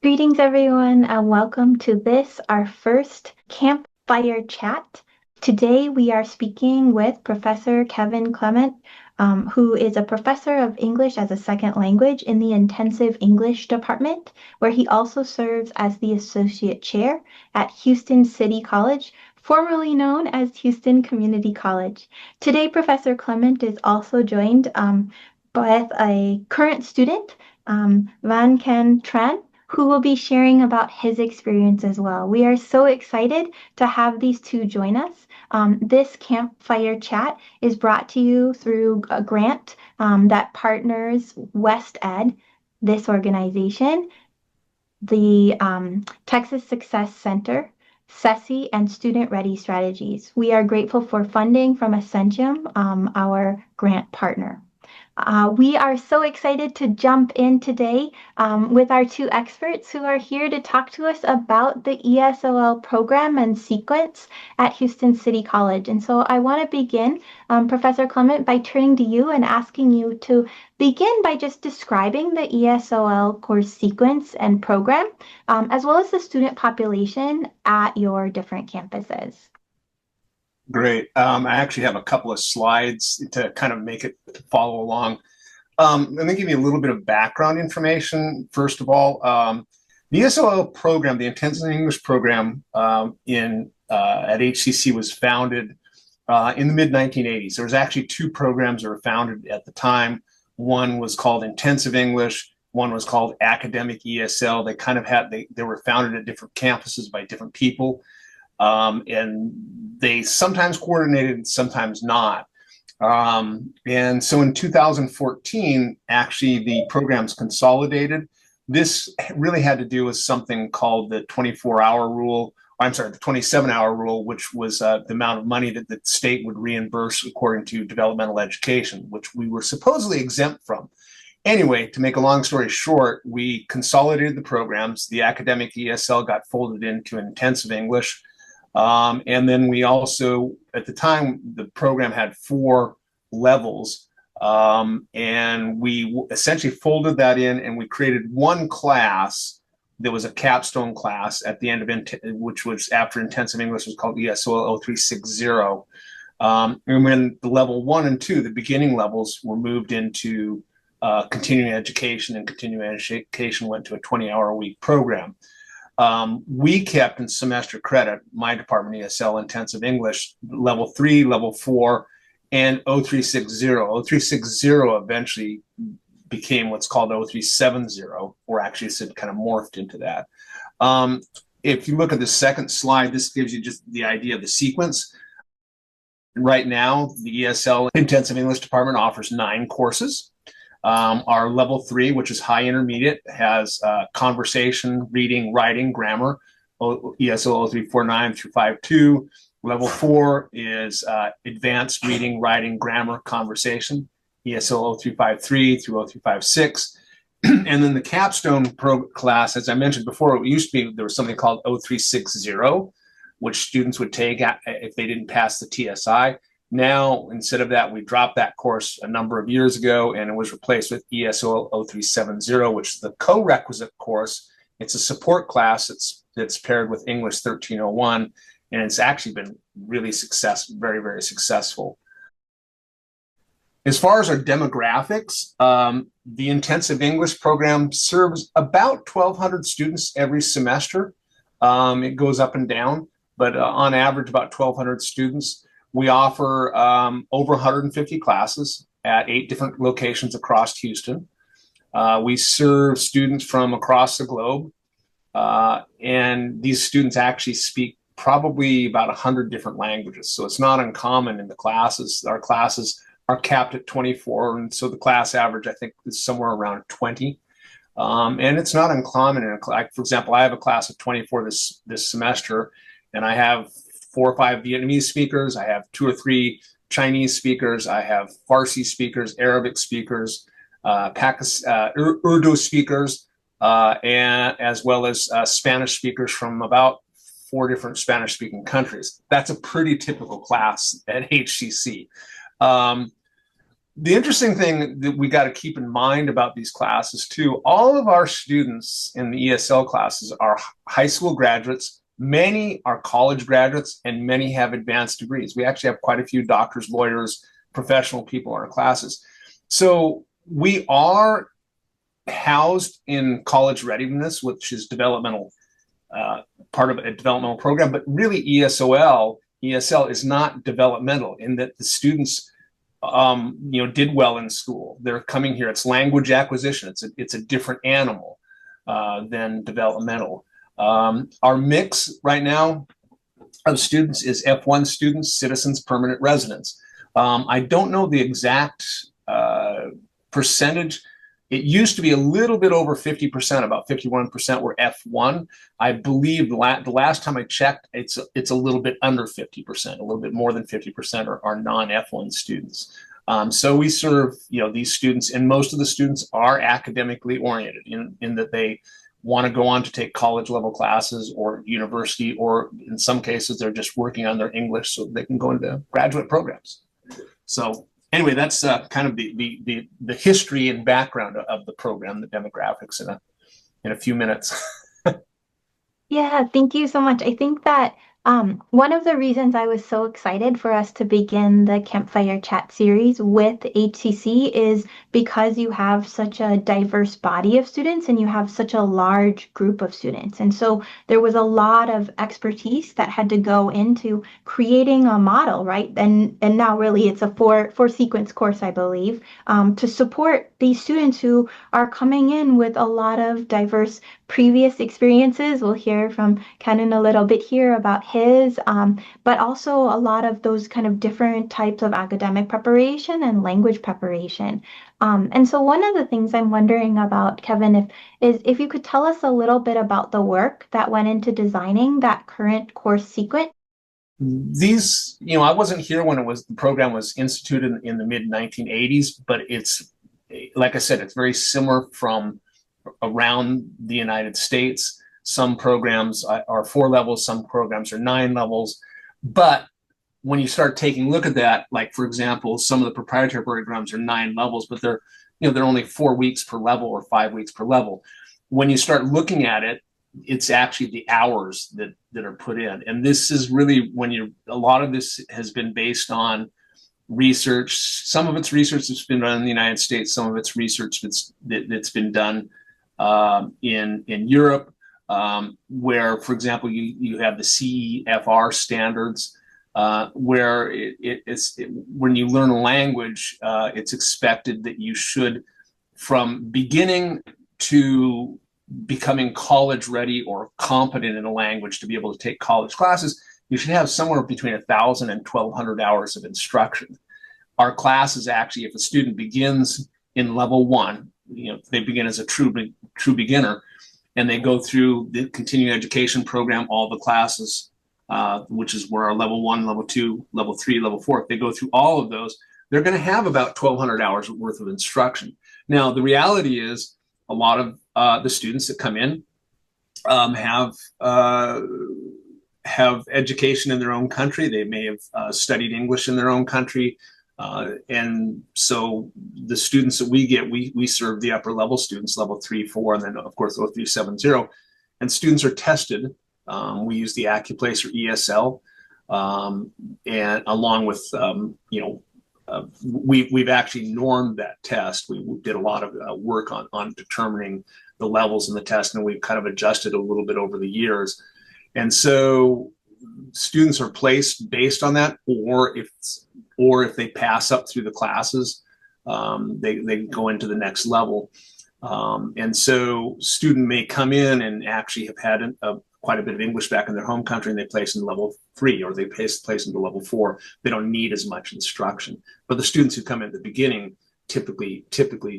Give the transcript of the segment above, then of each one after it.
Greetings, everyone, and welcome to this, our first Campfire chat. Today, we are speaking with Professor Kevin Clement, who is a professor of English as a second language in the Intensive English Department, where he also serves as the Associate Chair at Houston City College, formerly known as Houston Community College. Today, Professor Clement is also joined with a current student, Van Can Tran, who will be sharing about his experience as well. We are so excited to have these two join us. This Campfire chat is brought to you through a grant that partners West Ed, this organization, the Texas Success Center, SESI, and Student Ready Strategies. We are grateful for funding from Ascentium, our grant partner. We are so excited to jump in today with our two experts who are here to talk to us about the ESOL program and sequence at Houston City College. And so I want to begin, Professor Clement, by turning to you and asking you to begin by just describing the ESOL course sequence and program, as well as the student population at your different campuses. Great. I actually have a couple of slides to kind of make it follow along. Let me give you a little bit of background information. First of all, the ESOL program, the Intensive English program at HCC was founded in the mid-1980s. There was actually two programs that were founded at the time. One was called Intensive English. One was called Academic ESL. They kind of had, they were founded at different campuses by different people. And they sometimes coordinated, sometimes not. And so in 2014, actually, the programs consolidated. This really had to do with something called the 24-hour rule. I'm sorry, the 27-hour rule, which was the amount of money that the state would reimburse according to developmental education, which we were supposedly exempt from. Anyway, to make a long story short, we consolidated the programs. The academic ESL got folded into intensive English. And then we also, at the time, the program had 4 levels. And we essentially folded that in and we created one class that was a capstone class at the end of, which was after intensive English, was called ESOL 0360. And when the level 1 and 2, the beginning levels, were moved into continuing education, and continuing education went to a 20-hour-a-week program. We kept in semester credit, my department ESL intensive English, level 3, level 4, and 0360. 0360 eventually became what's called 0370, or actually it's kind of morphed into that. If you look at the second slide, this gives you just the idea of the sequence. Right now, the ESL intensive English department offers 9 courses. Our level 3, which is high intermediate, has conversation, reading, writing, grammar, ESL 0349 through 52. Level 4 is advanced reading, writing, grammar, conversation, ESL 0353 through 0356. And then the capstone class, as I mentioned before, it used to be, there was something called 0360, which students would take if they didn't pass the TSI. Now, instead of that, we dropped that course a number of years ago, and it was replaced with ESOL 0370, which is the co-requisite course. It's a support class that's paired with English 1301, and it's actually been really very, very successful. As far as our demographics, the intensive English program serves about 1,200 students every semester. It goes up and down, but on average, about 1,200 students. We offer over 150 classes at 8 different locations across Houston. We serve students from across the globe, and these students actually speak probably about 100 different languages. So it's not uncommon in the classes. Our classes are capped at 24, and so the class average, I think, is somewhere around 20. And it's not uncommon. Like, for example, I have a class of 24 this semester, and I have 4 or 5 Vietnamese speakers. I have 2 or 3 Chinese speakers. I have Farsi speakers, Arabic speakers, Urdu speakers, and as well as Spanish speakers from about 4 different Spanish-speaking countries. That's a pretty typical class at HCC. The interesting thing that we got to keep in mind about these classes too, all of our students in the ESL classes are high school graduates. Many are college graduates and many have advanced degrees. We actually have quite a few doctors, lawyers, professional people in our classes. So we are housed in college readiness, which is developmental, part of a developmental program, but really ESL is not developmental in that the students did well in school. They're coming here. It's language acquisition. It's a different animal than developmental. Our mix right now of students is F1 students, citizens, permanent residents. I don't know the exact percentage. It used to be a little bit over 50%, about 51% were F1. I believe the last time I checked, it's a little bit under 50%, a little bit more than 50% are non-F1 students. So we serve, these students, and most of the students are academically oriented in that they want to go on to take college level classes or university, or in some cases, they're just working on their English so they can go into graduate programs. So anyway, that's kind of the history and background of the program, the demographics in a few minutes. Yeah, thank you so much. I think that one of the reasons I was so excited for us to begin the Campfire Chat series with HCC is because you have such a diverse body of students and you have such a large group of students. And so there was a lot of expertise that had to go into creating a model, right? And now really it's a four sequence course, I believe, to support these students who are coming in with a lot of diverse previous experiences. We'll hear from Ken in a little bit here about his, but also a lot of those kind of different types of academic preparation and language preparation. And so one of the things I'm wondering about, Kevin, if you could tell us a little bit about the work that went into designing that current course sequence. These, I wasn't here when the program was instituted in the mid 1980s, but it's, like I said, it's very similar from around the United States. Some programs are 4 levels, some programs are 9 levels. But when you start taking a look at that, like for example, some of the proprietary programs are 9 levels, but they're only 4 weeks per level or 5 weeks per level. When you start looking at it, it's actually the hours that are put in. And this is really a lot of this has been based on research. Some of it's research that's been done in the United States, some of it's research that's been done in Europe, where, for example, you have the CEFR standards, where when you learn a language, it's expected that you should, from beginning to becoming college ready or competent in a language to be able to take college classes, you should have somewhere between 1,000 and 1,200 hours of instruction. Our class is actually, if a student begins in level 1, they begin as a true beginner, and they go through the continuing education program, all the classes, which is where our level 1, level 2, level 3, level 4, if they go through all of those, they're going to have about 1,200 hours worth of instruction. Now, the reality is a lot of the students that come in have education in their own country. They may have studied English in their own country. And so the students that we get, we serve the upper level students, level 3, 4, and then of course 0370. And students are tested. We use the Accuplace or ESL, and along with we've actually normed that test. We did a lot of work on determining the levels in the test, and we've kind of adjusted a little bit over the years. And so students are placed based on that, or if they pass up through the classes, they go into the next level. And so student may come in and actually have had quite a bit of English back in their home country, and they place in level 3, or they place into level 4. They don't need as much instruction. But the students who come in at the beginning typically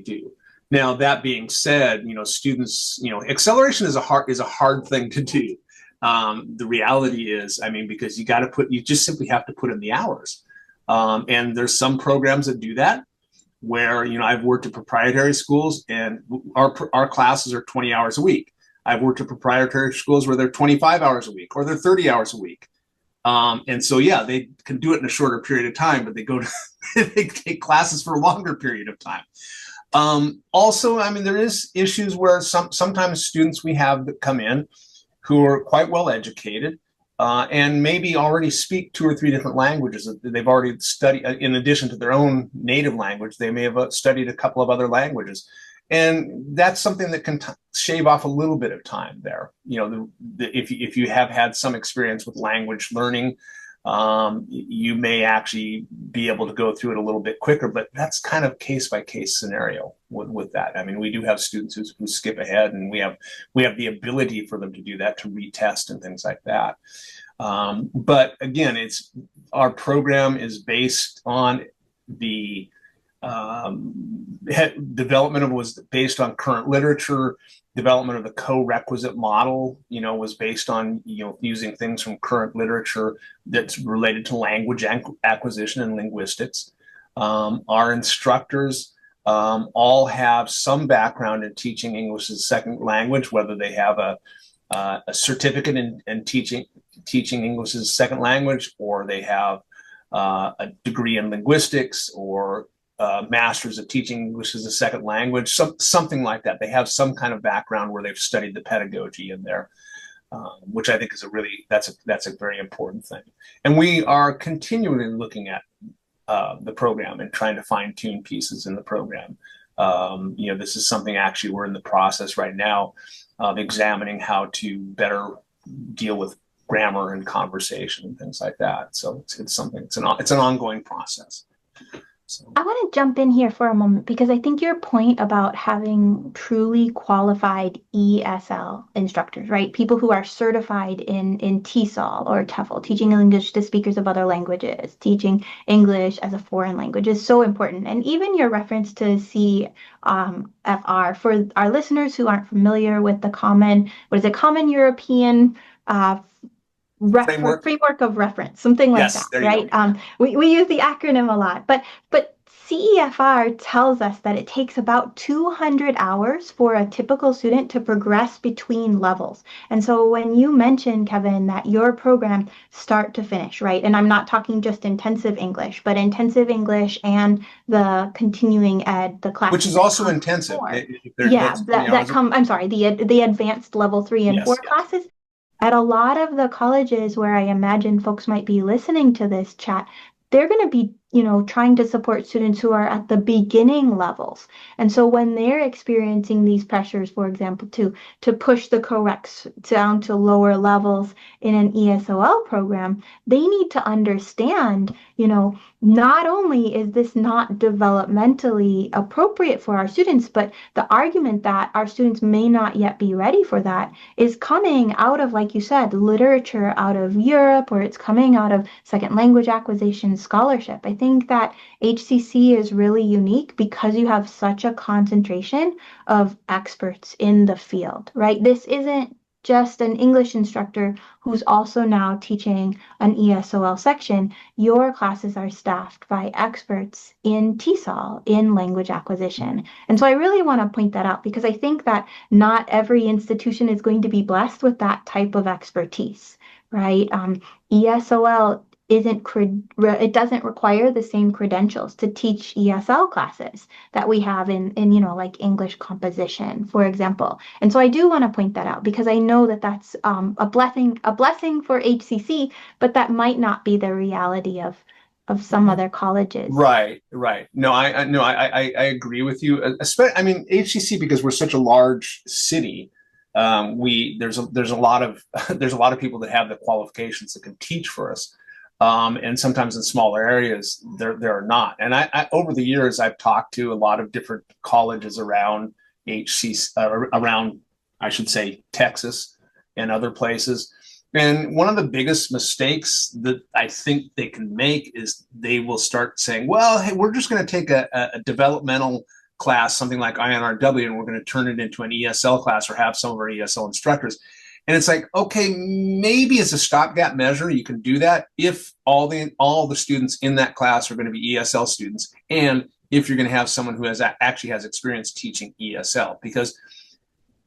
do. Now, that being said, students, acceleration is a hard thing to do. The reality is, because you just simply have to put in the hours. And there's some programs that do that, where, I've worked at proprietary schools, and our classes are 20 hours a week. I've worked at proprietary schools where they're 25 hours a week, or they're 30 hours a week. And so, yeah, they can do it in a shorter period of time, but they go to they take classes for a longer period of time. Also, I mean, there is issues where sometimes students we have that come in who are quite well educated and maybe already speak 2 or 3 different languages. They've already studied, in addition to their own native language, they may have studied a couple of other languages. And that's something that can shave off a little bit of time there. You know, if you have had some experience with language learning, you may actually be able to go through it a little bit quicker, but that's kind of case by case scenario with that. I mean, we do have students who skip ahead, and we have the ability for them to do that, to retest and things like that. But again, our program is based on the development was based on current literature. Development of the co-requisite model, was based on, using things from current literature that's related to language acquisition and linguistics. Our instructors all have some background in teaching English as a second language, whether they have a certificate in teaching English as a second language, or they have a degree in linguistics, or masters of teaching English as a second language, something like that. They have some kind of background where they've studied the pedagogy in there, which I think is that's a very important thing. And we are continually looking at the program and trying to fine tune pieces in the program. This is something actually we're in the process right now of examining how to better deal with grammar and conversation and things like that. So it's an ongoing process. So. I want to jump in here for a moment because I think your point about having truly qualified ESL instructors, right? People who are certified in TESOL or TEFL, teaching English to speakers of other languages, teaching English as a foreign language, is so important. And even your reference to CFR, for our listeners who aren't familiar with the common European framework of reference, something like yes, that, right? We use the acronym a lot, but CEFR tells us that it takes about 200 hours for a typical student to progress between levels. And so when you mentioned, Kevin, that your program start to finish, right? And I'm not talking just intensive English, but intensive English and the continuing ed, the class, which is also intensive. I'm sorry, the advanced level 3 and 4 classes. At a lot of the colleges where I imagine folks might be listening to this chat, they're going to be, trying to support students who are at the beginning levels. And so when they're experiencing these pressures, for example, to push the corrects down to lower levels in an ESOL program, they need to understand, not only is this not developmentally appropriate for our students, but the argument that our students may not yet be ready for that is coming out of, like you said, literature out of Europe, or it's coming out of second language acquisition scholarship. I think that HCC is really unique because you have such a concentration of experts in the field, right? This isn't just an English instructor who's also now teaching an ESOL section. Your classes are staffed by experts in TESOL, in language acquisition. And so I really want to point that out because I think that not every institution is going to be blessed with that type of expertise, right? ESOL it doesn't require the same credentials to teach ESL classes that we have in like English composition, for example. And so I do want to point that out because I know that that's a blessing for HCC, but that might not be the reality of some other colleges. Right. No, I agree with you. Especially, I mean, HCC, because we're such a large city, there's a lot of people that have the qualifications that can teach for us. And sometimes in smaller areas, there are not. And I over the years, I've talked to a lot of different colleges around around, I should say, Texas and other places. And one of the biggest mistakes that I think they can make is they will start saying, well, hey, we're just going to take a developmental class, something like INRW, and we're going to turn it into an ESL class or have some of our ESL instructors. And it's like, okay, maybe as a stopgap measure, you can do that if all the students in that class are going to be ESL students, and if you're going to have someone who actually has experience teaching ESL. Because,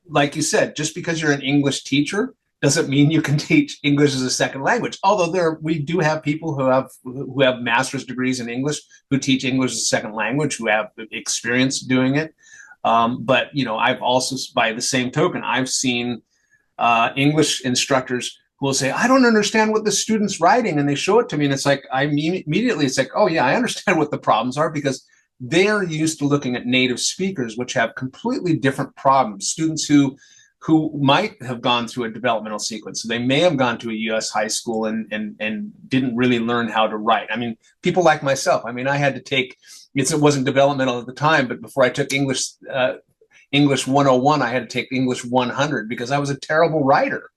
like you said, just because you're an English teacher, doesn't mean you can teach English as a second language. Although we do have people who have master's degrees in English who teach English as a second language, who have experience doing it. But I've also, by the same token, I've seen English instructors who will say, "I don't understand what the student's writing," and they show it to me, and it's like immediately it's like, "Oh yeah, I understand what the problems are," because they're used to looking at native speakers, which have completely different problems. Students who might have gone through a developmental sequence. So they may have gone to a U.S. high school and didn't really learn how to write. I mean, people like myself. I mean, I had to take it wasn't developmental at the time, but before I took English 101, I had to take English 100 because I was a terrible writer,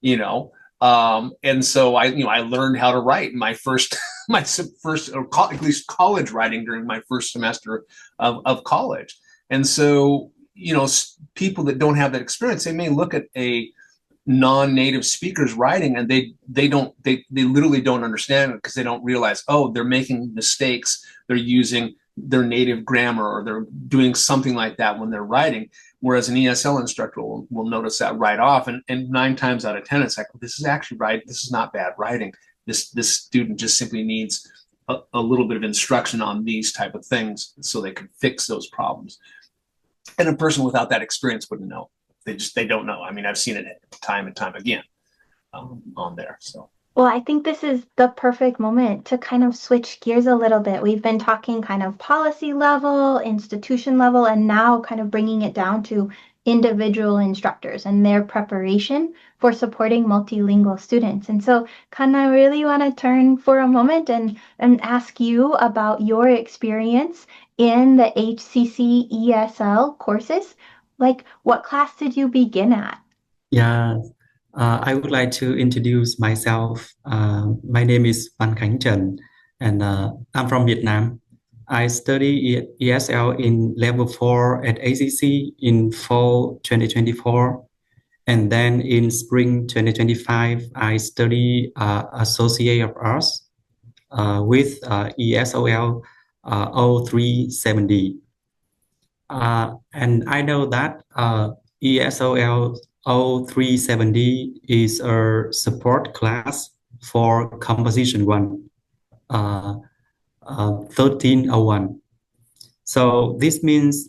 you know. And so I learned how to write my first or at least college writing during my first semester of college. And so people that don't have that experience, they may look at a non-native speakers writing and they literally don't understand it because they don't realize, oh, they're making mistakes, they're using their native grammar or they're doing something like that when they're writing. Whereas an ESL instructor will notice that right off, and 9 times out of 10 it's like, well, this is actually right, this is not bad writing, this student just simply needs a little bit of instruction on these type of things so they can fix those problems. And a person without that experience wouldn't know. They don't know. I mean, I've seen it time and time again on there. So. Well, I think this is the perfect moment to kind of switch gears a little bit. We've been talking kind of policy level, institution level, and now kind of bringing it down to individual instructors and their preparation for supporting multilingual students. And so kind of really want to turn for a moment and ask you about your experience in the HCC ESL courses. Like, what class did you begin at? Yeah, I would like to introduce myself. My name is Van Khánh Trần, and I'm from Vietnam. I study ESL in level 4 at ACC in fall 2024. And then in spring 2025, I study Associate of Arts with ESOL 0370. And I know that ESOL 0370 is a support class for Composition 1, 1301. So this means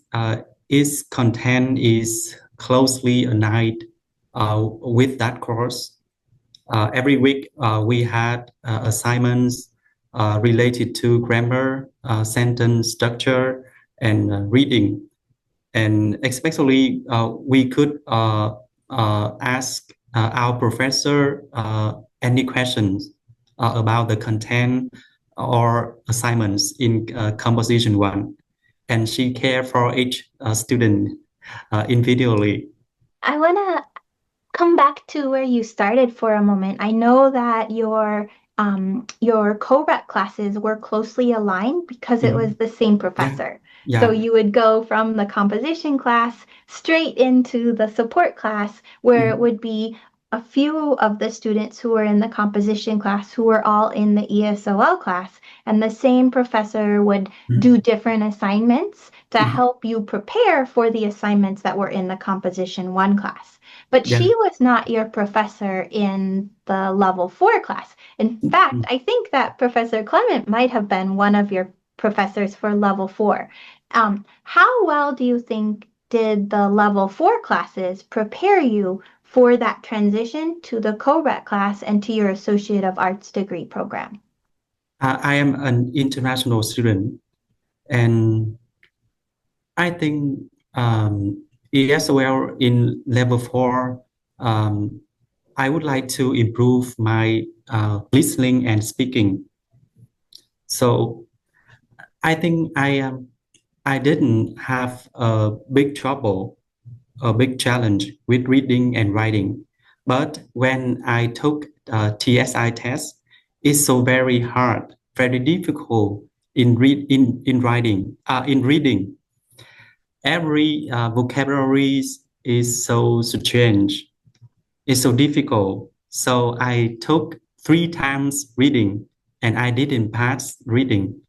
its content is closely aligned with that course. Every week we had assignments related to grammar, sentence structure, and reading. And especially we could ask our professor any questions about the content or assignments in Composition 1. And she cared for each student individually. I want to come back to where you started for a moment. I know that your co-rec classes were closely aligned because it was the same professor. Yeah. So you would go from the composition class straight into the support class where it would be a few of the students who were in the composition class who were all in the ESOL class, and the same professor would do different assignments to help you prepare for the assignments that were in the composition 1 class. But she was not your professor in the level 4 class. In fact, I think that Professor Clement might have been one of your professors for level 4. How well do you think did the level 4 classes prepare you for that transition to the co-rec class and to your Associate of Arts degree program? I am an international student, and I think ESOL in level 4, I would like to improve my listening and speaking. So I think I didn't have a big trouble, a big challenge with reading and writing. But when I took TSI test, it's so very hard, very difficult in reading. Every vocabulary is so strange. It's so difficult. So I took 3 times reading and I didn't pass reading.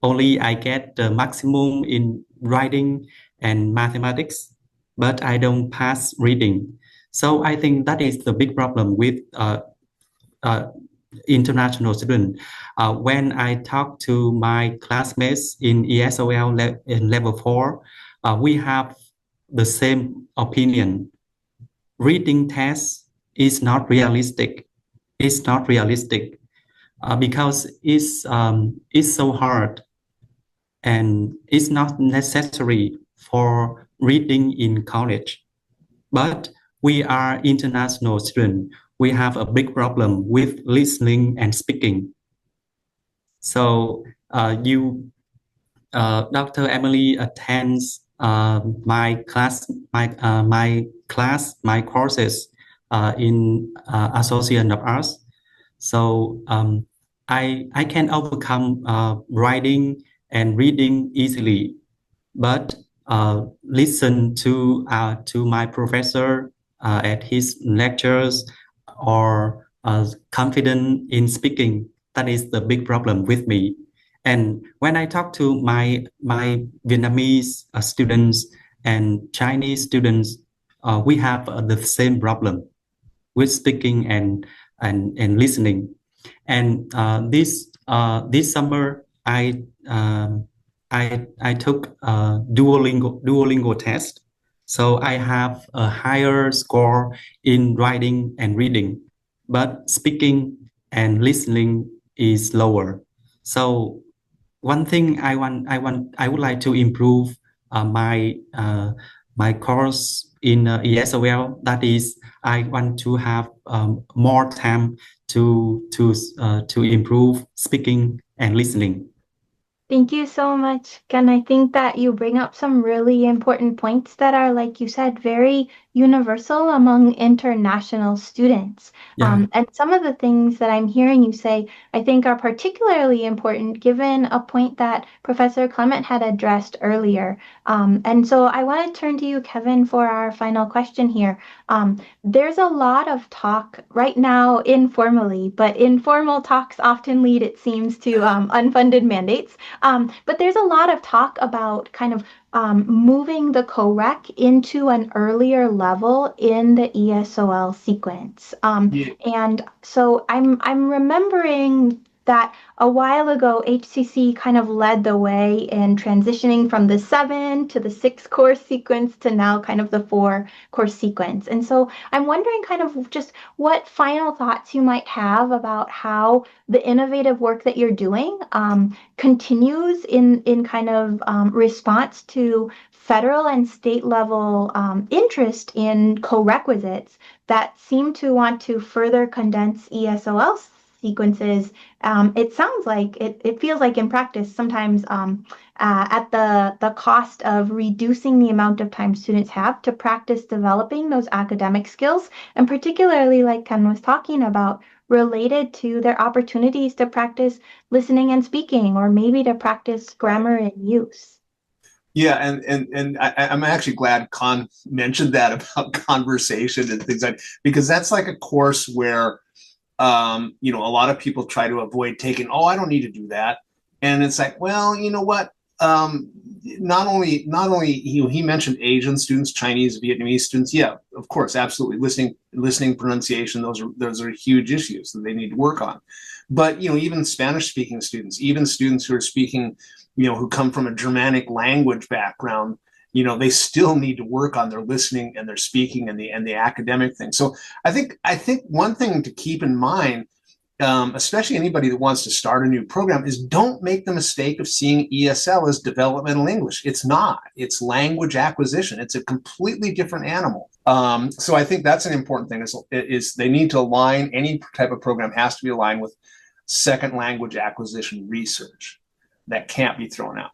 Only I get the maximum in writing and mathematics, but I don't pass reading. So I think that is the big problem with uh, international students. When I talk to my classmates in ESOL in level 4, we have the same opinion. Reading test is not realistic. It's not realistic because it's so hard and it's not necessary for reading in college. But we are international students. We have a big problem with listening and speaking. So Dr. Emily attends my courses in Association of Arts. So I can overcome writing and reading easily, but listen to my professor at his lectures or confident in speaking. That is the big problem with me. And when I talk to my Vietnamese students and Chinese students, we have the same problem with speaking and listening. And this summer, I took a Duolingo test, so I have a higher score in writing and reading, but speaking and listening is lower. So one thing I would like to improve my course in ESOL. That is, I want to have more time to improve speaking and listening. Thank you so much, Ken. I think that you bring up some really important points that are, like you said, very universal among international students. Yeah. And some of the things that I'm hearing you say, I think are particularly important given a point that Professor Clement had addressed earlier. And so I want to turn to you, Kevin, for our final question here. There's a lot of talk right now informally, but informal talks often lead, it seems, to unfunded mandates. But there's a lot of talk about kind of moving the COREC into an earlier level in the ESOL sequence. Yeah. And so I'm remembering that a while ago, HCC kind of led the way in transitioning from the 7 to the 6 course sequence to now kind of the 4 course sequence. And so I'm wondering kind of just what final thoughts you might have about how the innovative work that you're doing continues in kind of response to federal and state level interest in co-requisites that seem to want to further condense ESOL sequences. It sounds like it feels like in practice sometimes at the cost of reducing the amount of time students have to practice developing those academic skills, and particularly like Ken was talking about, related to their opportunities to practice listening and speaking, or maybe to practice grammar and use. Yeah, and I'm actually glad Con mentioned that about conversation and things like, because that's like a course where a lot of people try to avoid taking. Oh, I don't need to do that, and it's like, well, you know what? Not only he mentioned Asian students, Chinese, Vietnamese students. Yeah, of course, absolutely. Listening, pronunciation. Those are huge issues that they need to work on. But even Spanish speaking students, even students who are speaking, who come from a Germanic language background, they still need to work on their listening and their speaking and the academic thing. So I think one thing to keep in mind, especially anybody that wants to start a new program, is don't make the mistake of seeing ESL as developmental English. It's not. It's language acquisition. It's a completely different animal. So I think that's an important thing. Is they need to align. Any type of program has to be aligned with second language acquisition research. That can't be thrown out.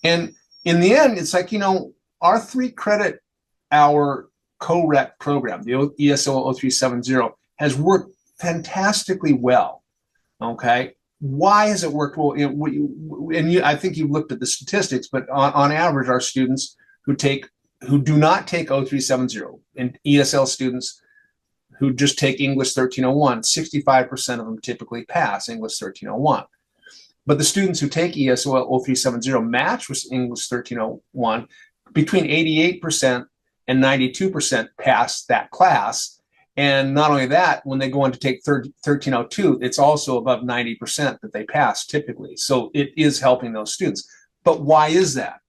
And in the end, it's like, our 3-credit hour co-rec program, the ESL 0370, has worked fantastically well. Okay. Why has it worked well? I think you looked at the statistics, but on average, our students who do not take 0370 and ESL students who just take English 1301, 65% of them typically pass English 1301. But the students who take ESOL 0370 match with English 1301 between 88% and 92% pass that class. And not only that, when they go on to take 1302, it's also above 90% that they pass typically. So it is helping those students. But why is that?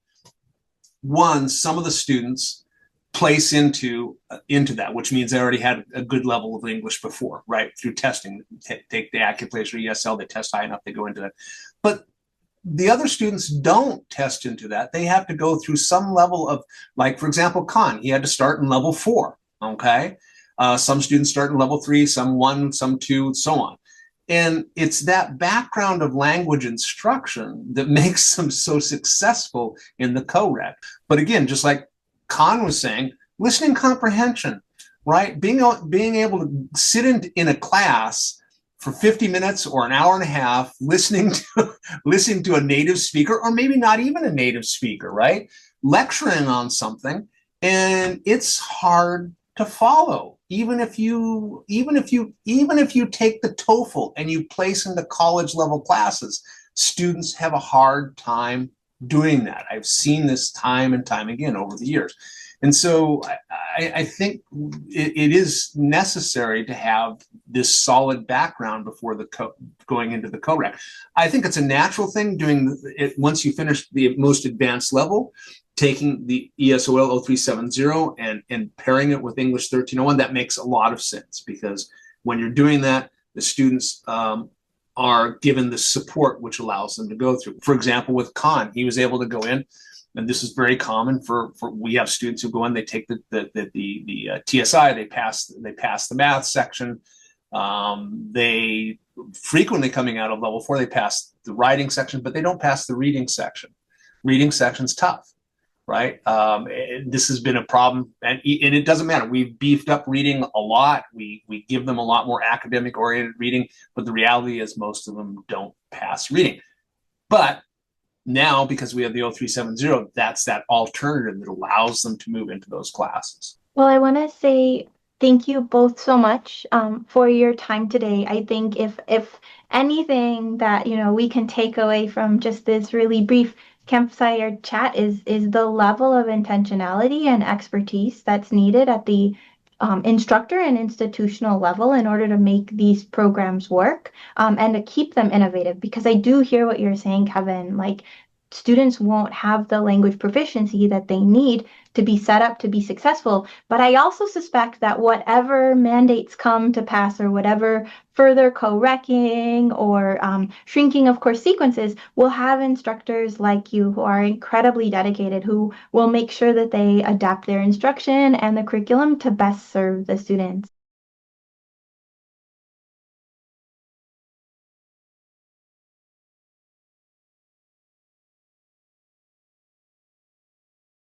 One, some of the students place into that, which means they already had a good level of English before, right? Through testing, take the Accuplace or ESL, they test high enough, they go into that. But the other students don't test into that. They have to go through some level of, like, for example, Khan, he had to start in level 4, okay? Some students start in level 3, some 1, some 2, so on. And it's that background of language instruction that makes them so successful in the co-rec. But again, just like Khan was saying, listening comprehension, right? Being able to sit in a class for 50 minutes or an hour and a half, listening to a native speaker, or maybe not even a native speaker, right? Lecturing on something, and it's hard to follow. Even if you take the TOEFL and you place into college level classes, students have a hard time doing that. I've seen this time and time again over the years. And so I think it is necessary to have this solid background before going into the co-rec. I think it's a natural thing doing it once you finish the most advanced level, taking the ESOL 0370 and pairing it with English 1301. That makes a lot of sense, because when you're doing that, the students are given the support which allows them to go through. For example, with Khan, he was able to go in, and this is very common for we have students who go in, they take the TSI, they pass the math section. They frequently, coming out of level 4, they pass the writing section, but they don't pass the reading section. Reading section's tough, right? This has been a problem, and it doesn't matter. We've beefed up reading a lot. We give them a lot more academic oriented reading, but the reality is most of them don't pass reading. But now, because we have the 0370, that's that alternative that allows them to move into those classes. Well, I want to say thank you both so much for your time today. I think if anything that we can take away from just this really brief campfire chat is the level of intentionality and expertise that's needed at the instructor and institutional level in order to make these programs work, and to keep them innovative. Because I do hear what you're saying, Kevin. Like, students won't have the language proficiency that they need to be set up to be successful. But I also suspect that whatever mandates come to pass, or whatever further co-recking or shrinking of course sequences, will have instructors like you who are incredibly dedicated, who will make sure that they adapt their instruction and the curriculum to best serve the students.